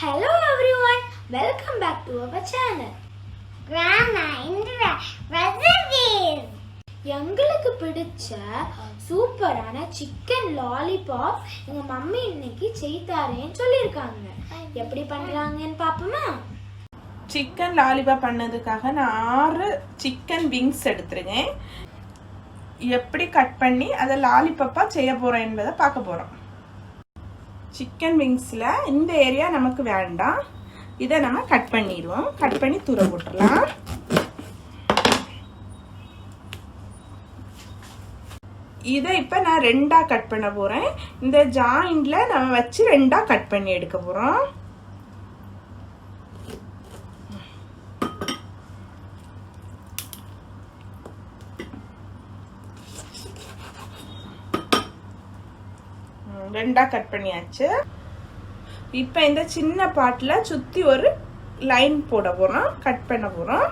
Hello everyone, welcome back to our channel. Grandma Indra recipes. எங்களுக்கு பிடிச்ச சூப்பரான chicken lollipop எங்க மம்மி இன்னைக்கு செய்தாரேன்னு சொல்லியிருக்காங்க. எப்படி பண்றாங்கன்னு பாப்போமா? சிக்கன் லாலிபாப் பண்ணதுக்காக நான் 6 சிக்கன் விங்ஸ் எடுத்துருக்கேன். எப்படி கட் பண்ணி அதை லாலிபாப்பாக செய்ய போகிறோம் என்பதை பார்க்க போகிறோம். சிக்கன் விங்ஸில் இந்த ஏரியா நமக்கு வேண்டாம், இதை நம்ம கட் பண்ணிடுவோம். கட் பண்ணி தூர போட்டுடலாம். இதை இப்போ நான் 2ஆக கட் பண்ண போகிறேன். இந்த ஜாயிண்டில் நம்ம வச்சு 2ஆக கட் பண்ணி எடுக்க போகிறோம். ரெண்டாக கட் பண்ணியாச்சு. இப்போ இந்த சின்ன பாட்டில் சுற்றி ஒரு லைன் போட போகிறோம், கட் பண்ண போகிறோம்.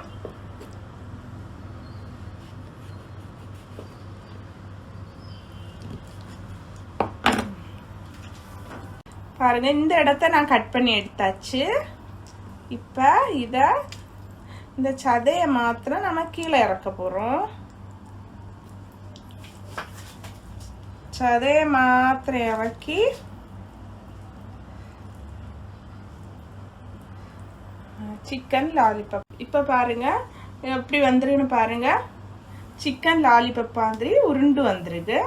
பாருங்க, இந்த இடத்த நான் கட் பண்ணி எடுத்தாச்சு. இப்போ இதை இந்த சதையை மாத்திரம் நம்ம கீழே இறக்க போகிறோம். சதையை மாத்திரம் இறக்கி சிக்கன் லாலிபாப். இப்போ பாருங்க எப்படி வந்துருன்னு பாருங்க. சிக்கன் லாலிபாப் மாதிரி உருண்டு வந்துருது.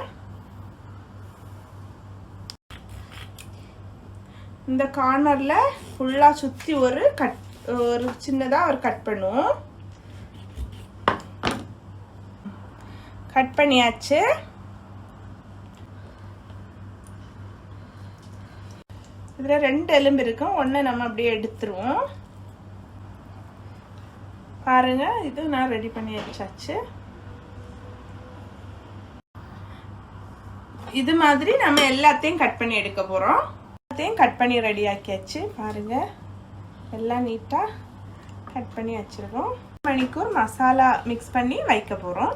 இந்த கார்னர்ல ஃபுல்லா சுத்தி ஒரு சின்னதா ஒரு கட் பண்ணுவோம். கட் பண்ணியாச்சு. இதில் 2 எலும்பு இருக்கும், ஒன்று நம்ம அப்படியே எடுத்துருவோம். பாருங்க, இது நான் ரெடி பண்ணி வச்சாச்சு. இது மாதிரி நம்ம எல்லாத்தையும் கட் பண்ணி எடுக்க போகிறோம். எல்லாத்தையும் கட் பண்ணி ரெடி ஆக்கியாச்சு. பாருங்க, எல்லாம் நீட்டாக கட் பண்ணி வச்சிருக்கோம். மணிக்கூர் மசாலா மிக்ஸ் பண்ணி வைக்க போகிறோம்.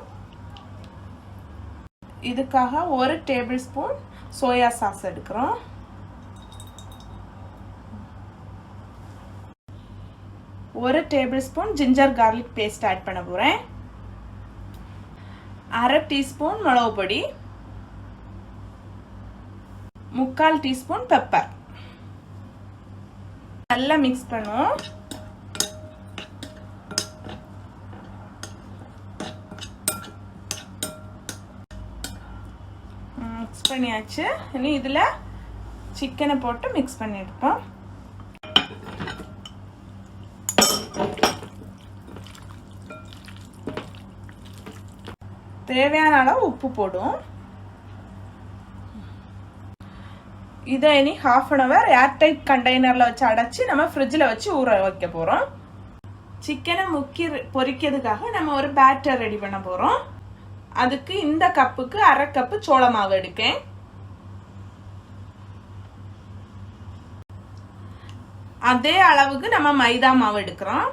இதுக்காக 1 டேபிள் ஸ்பூன் சோயா சாஸ் எடுக்கிறோம். 1 tablespoon ginger garlic paste add பண்ண போகிறேன். 1/2 டீஸ்பூன் மிளகு பொடி, 3/4 டீஸ்பூன் பெப்பர். நல்லா மிக்ஸ் பண்ணுவோம். மிக்ஸ் பண்ணியாச்சு. இனி இதில் சிக்கனை போட்டு மிக்ஸ் பண்ணி எடுப்போம். தேவையான அளவு உப்பு போடும். இதை இனி 1/2 அன் ஹவர் ஏர்டைட் கண்டெய்னரில் வச்சு அடைச்சி நம்ம ஃப்ரிட்ஜில் வச்சு ஊற வைக்க போகிறோம். சிக்கனை பொரிக்கிறதுக்காக நம்ம ஒரு பேட்டர் ரெடி பண்ண போகிறோம். அதுக்கு இந்த கப்புக்கு 1/2 கப்பு சோள மாவு எடுக்கேன். அதே அளவுக்கு நம்ம மைதா மாவு எடுக்கிறோம்.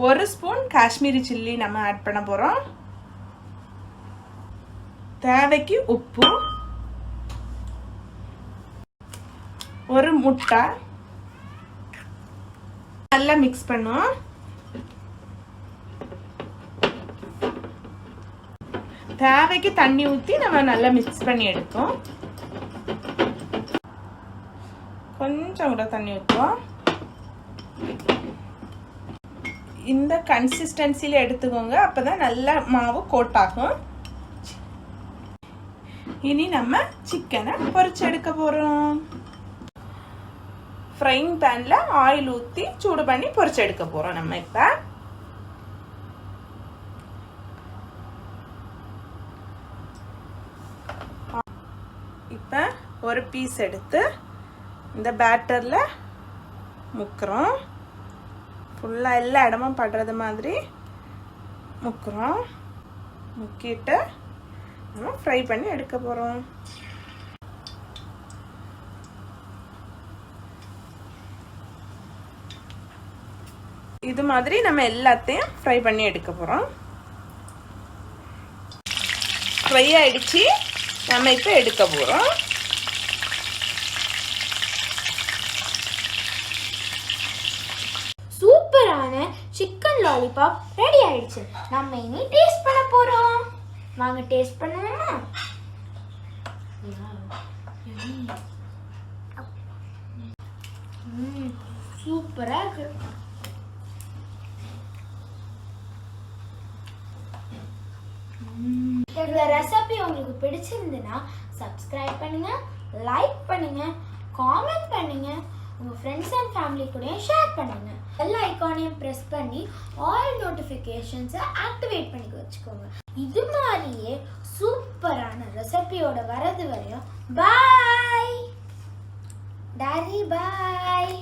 1 ஸ்பூன் காஷ்மீரி சில்லி நம்ம ஆட் பண்ண போகிறோம். தேவைக்கு உப்பு, 1 முட்டை. நல்லா மிக்ஸ் பண்ணுவோம். தேவைக்கு தண்ணி ஊற்றி நம்ம நல்லா மிக்ஸ் பண்ணி எடுத்தோம். கொஞ்சம் கூட தண்ணி ஊற்றுவோம். இந்த கன்சிஸ்டன்சியில் எடுத்துக்கோங்க, அப்போதான் நல்ல மாவு கோட் ஆகும். இனி நம்ம சிக்கனை பொரிச்சு எடுக்க போகிறோம். ஃப்ரைங் பேனில் ஆயில் ஊற்றி சூடு பண்ணி பொரிச்சு எடுக்க போகிறோம். நம்ம இப்போ ஒரு பீஸ் எடுத்து இந்த பேட்டரில் முக்குறோம். ஃபுல்லாக எல்லா இடமும் படுறது மாதிரி முக்குறோம். முக்கிட்டு நம்ம ஃப்ரை பண்ணி எடுக்க போகிறோம். இது மாதிரி நம்ம எல்லாத்தையும் ஃப்ரை பண்ணி எடுக்க போகிறோம். ஃப்ரை ஆயிடுச்சு. நம்ம இப்போ எடுக்க போகிறோம். லாலிபாப் ரெடி ஆயிடுச்சு. நம்ம இனி டேஸ்ட் பண்ண போறோம். வாங்க டேஸ்ட் பண்ணுவோமா? சூப்பரா இருக்கு. இந்த ரெசிபி உங்களுக்கு பிடிச்சிருந்ததுன்னா சப்ஸ்கிரைப் பண்ணுங்க, லைக் பண்ணுங்க, காமெண்ட் பண்ணுங்க, உங்க ஃப்ரெண்ட்ஸ் அண்ட் ஃபேமிலி கூடயும் ஷேர் பண்ணுங்க. பெல் ஐகானையும் பிரஸ் பண்ணி ஆல் நோட்டிஃபிகேஷன்ஸை ஆக்டிவேட் பண்ணி வச்சுக்கோங்க. இது மாதிரியே சூப்பரான ரெசிபியோட வரது வரையும் பாய் டாடி, பாய்.